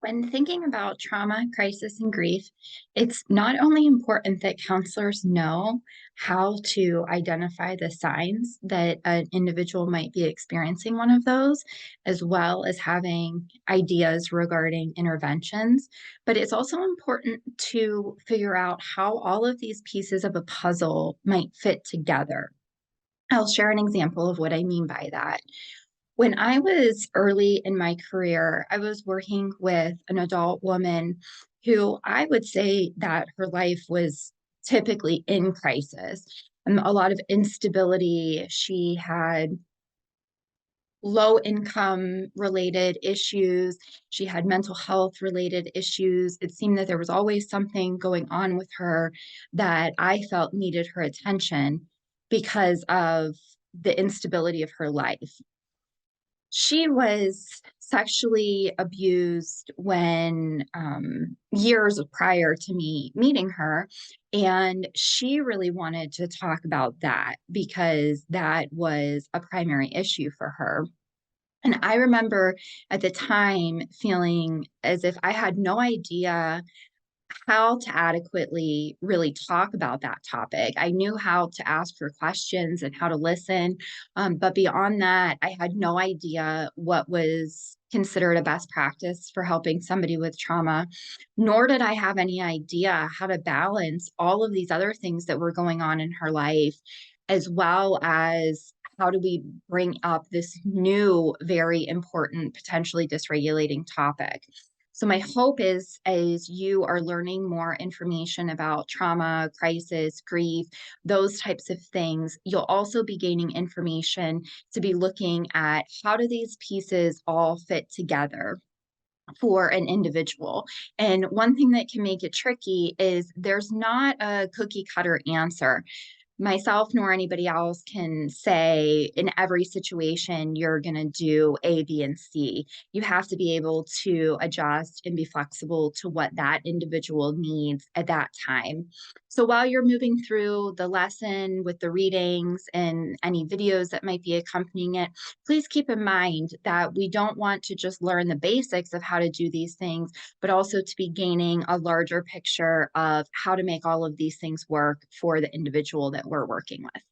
When thinking about trauma, crisis, and grief, it's not only important that counselors know how to identify the signs that an individual might be experiencing one of those, as well as having ideas regarding interventions, but it's also important to figure out how all of these pieces of a puzzle might fit together. I'll share an example of what I mean by that. When I was early in my career, I was working with an adult woman who I would say that her life was typically in crisis. A lot of instability. She had low income related issues. She had mental health related issues. It seemed that there was always something going on with her that I felt needed her attention because of the instability of her life. She was sexually abused when years prior to me meeting her. And she really wanted to talk about that because that was a primary issue for her. And I remember at the time feeling as if I had no idea how to adequately really talk about that topic. I knew how to ask her questions and how to listen. But beyond that, I had no idea what was considered a best practice for helping somebody with trauma, nor did I have any idea how to balance all of these other things that were going on in her life, as well as how do we bring up this new, very important, potentially dysregulating topic. So my hope is as you are learning more information about trauma, crisis, grief, those types of things, you'll also be gaining information to be looking at how do these pieces all fit together for an individual. And one thing that can make it tricky is there's not a cookie cutter answer. Myself nor anybody else can say in every situation you're going to do A, B, and C. You have to be able to adjust and be flexible to what that individual needs at that time. So while you're moving through the lesson with the readings and any videos that might be accompanying it, please keep in mind that we don't want to just learn the basics of how to do these things, but also to be gaining a larger picture of how to make all of these things work for the individual that we're working with.